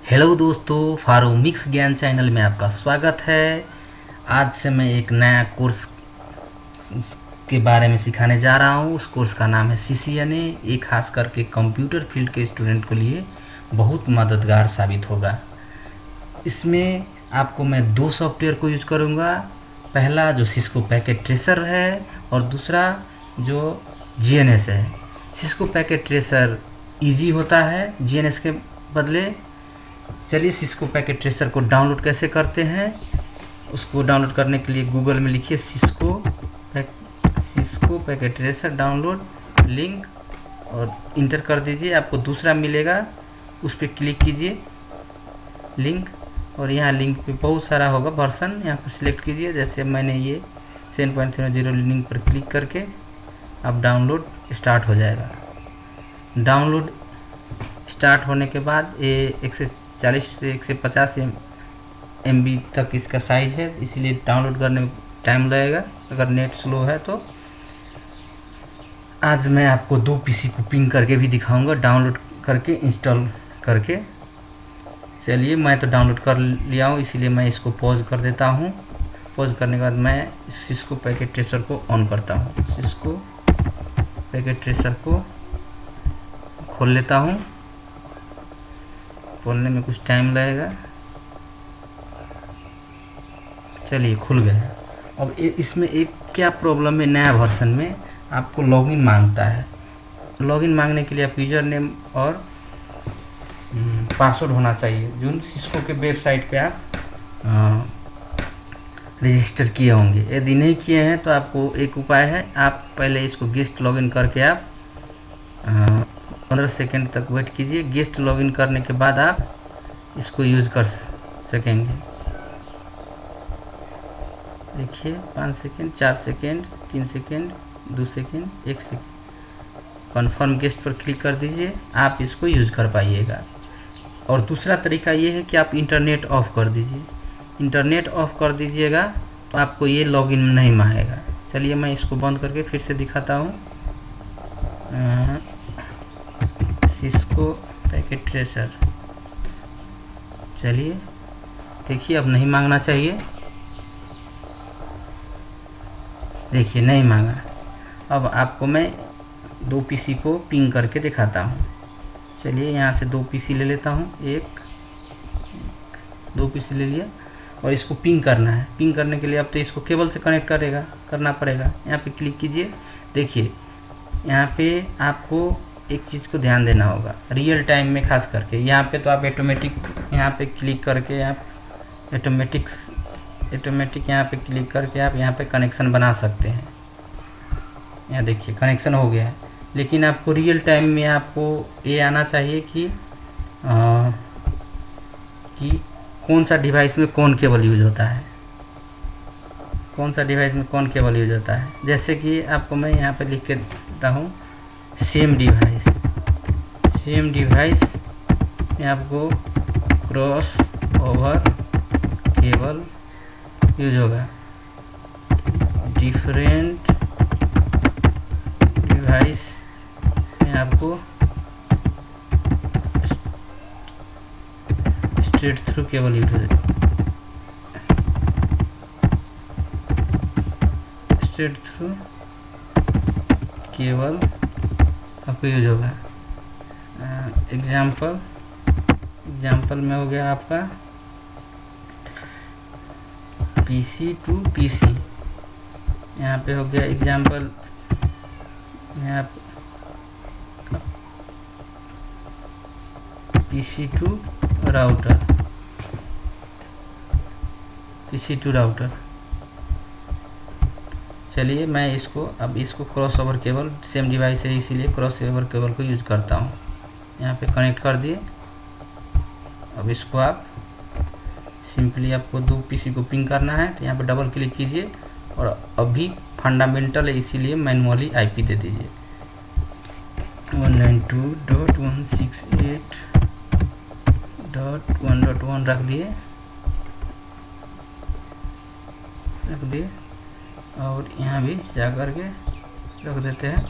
Hello दोस्तों, फारूमिक्स ज्ञान channel में आपका स्वागत है। आज से मैं एक नया कोर्स के बारे में सिखाने जा रहा हूँ। उस कोर्स का नाम है CCNA। ये खास करके कंप्यूटर फील्ड के स्टूडेंट के लिए बहुत मददगार साबित होगा। इसमें आपको मैं दो सॉफ्टवेयर को यूज करूँगा। पहला जो सिस्को पैकेट ट्रेसर है और दूसरा जो GNS है। सिस्को पैकेट ट्रेसर ईजी होता है GNS के बदले। चलिए सिस्को पैकेट ट्रेसर को डाउनलोड कैसे करते हैं। उसको डाउनलोड करने के लिए गूगल में लिखिए Cisco packet tracer download link और इंटर कर दीजिए। आपको दूसरा मिलेगा, उस पर क्लिक कीजिए लिंक, और यहाँ लिंक पे बहुत सारा होगा वर्जन, यहाँ पर सिलेक्ट कीजिए। जैसे मैंने ये 7.0 लिंक पर क्लिक करके अब डाउनलोड स्टार्ट हो जाएगा। डाउनलोड स्टार्ट होने के बाद ये 140 से 150 MB तक इसका साइज़ है, इसीलिए डाउनलोड करने में टाइम लगेगा अगर नेट स्लो है तो। आज मैं आपको दो PC को पिंग करके भी दिखाऊंगा, डाउनलोड करके इंस्टॉल करके। चलिए मैं तो डाउनलोड कर लिया हूँ, इसीलिए मैं इसको पॉज कर देता हूँ। पॉज करने के बाद मैं सिस्को पैकेट ट्रेसर को ऑन करता हूँ। सिस्को पैकेट ट्रेसर को खोल लेता हूँ। खोलने में कुछ टाइम लगेगा। चलिए खुल गया। अब इसमें एक क्या प्रॉब्लम है, नया वर्जन में आपको लॉगिन मांगता है। लॉगिन मांगने के लिए आप यूज़र नेम और पासवर्ड होना चाहिए जो सिस्को के वेबसाइट पे आप रजिस्टर किए होंगे। यदि नहीं किए हैं तो आपको एक उपाय है, आप पहले इसको गेस्ट लॉगिन करके आप 15 सेकेंड तक वेट कीजिए। गेस्ट लॉगिन करने के बाद आप इसको यूज़ कर सकेंगे। देखिए 5 second, 4 second, 3 second, 2 second, 1 second. Confirm guest पर क्लिक कर दीजिए, आप इसको यूज़ कर पाइएगा। और दूसरा तरीका ये है कि आप इंटरनेट ऑफ़ कर दीजिए। इंटरनेट ऑफ़ कर दीजिएगा तो आपको ये लॉगिन नहीं मांगेगा। चलिए मैं इसको बंद करके फिर से दिखाता हूँ। सिस्को पैकेट ट्रेसर, चलिए देखिए अब नहीं मांगना चाहिए। देखिए नहीं मांगा। अब आपको मैं दो PC को पिंग करके दिखाता हूँ। चलिए यहाँ से दो PC ले लेता हूँ। दो PC ले लिया और इसको पिंग करना है। पिंग करने के लिए अब तो इसको केबल से कनेक्ट करना पड़ेगा। यहाँ पे क्लिक कीजिए। देखिए यहाँ पे आपको एक चीज़ को ध्यान देना होगा रियल टाइम में, खास करके यहाँ पे तो आप ऑटोमेटिक यहाँ पे क्लिक करके आप ऑटोमेटिक यहाँ पे क्लिक करके आप यहाँ पे कनेक्शन बना सकते हैं। यहाँ देखिए कनेक्शन हो गया है, लेकिन आपको रियल टाइम में आपको ये आना चाहिए कि कौन सा डिवाइस में कौन केबल यूज होता है, कौन सा डिवाइस में कौन केबल यूज होता है। जैसे कि आपको मैं यहाँ पे लिख के देता हूँ सेम डिवाइस में आपको क्रॉस ओवर केबल यूज होगा। डिफरेंट डिवाइस में आपको स्ट्रेट थ्रू केबल यूज होगा। स्ट्रेट थ्रू केबल आपको यूज होगा। एग्जाम्पल में हो गया आपका PC to PC। यहाँ पे हो गया एग्जाम्पल में आप PC to राउटर। चलिए मैं अब इसको cross over cable, same device है इसीलिए क्रॉस ओवर केबल को यूज करता हूँ। यहाँ पे कनेक्ट कर दिए। अब इसको आप सिंपली आपको दो PC को पिंग करना है तो यहाँ पे डबल क्लिक कीजिए और अभी फंडामेंटल है इसीलिए मैनुअली IP दे दीजिए। 192.168.1.1 रख दिए और यहाँ भी जा कर के रख देते हैं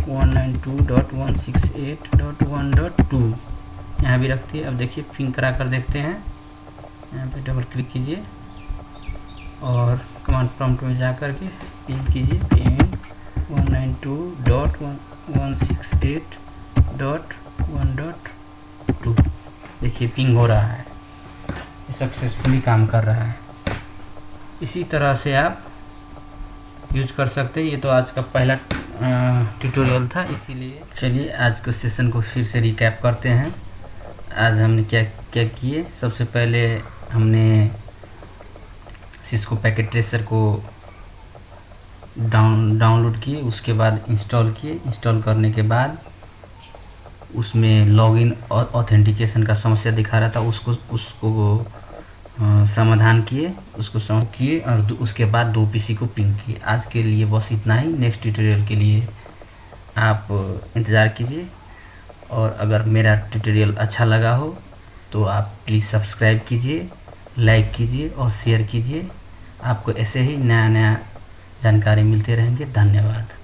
192.168.1.2। यहाँ भी रखती है। अब देखिए पिंग करा कर देखते हैं, यहाँ पे डबल क्लिक कीजिए और कमांड प्रॉम्प्ट में जा कर के पिंग कीजिए, पिंग 192.168.1.2। देखिए पिंग हो रहा है, सक्सेसफुली काम कर रहा है। इसी तरह से आप यूज कर सकते हैं। ये तो आज का पहला ट्यूटोरियल था, इसीलिए चलिए आज के सेशन को फिर से रिकैप करते हैं। आज हमने क्या क्या किए। सबसे पहले हमने सिस्को पैकेट ट्रेसर को डाउनलोड किए, उसके बाद इंस्टॉल किए। इंस्टॉल करने के बाद उसमें लॉगिन और ऑथेंटिकेशन का समस्या दिखा रहा था, उसको समाधान किए, उसको सॉल्व किए और उसके बाद 2 पीसी को पिंग किए। आज के लिए बस इतना ही। नेक्स्ट ट्यूटोरियल के लिए आप इंतज़ार कीजिए, और अगर मेरा ट्यूटोरियल अच्छा लगा हो तो आप प्लीज़ सब्सक्राइब कीजिए, लाइक कीजिए और शेयर कीजिए। आपको ऐसे ही नया नया जानकारी मिलते रहेंगे। धन्यवाद।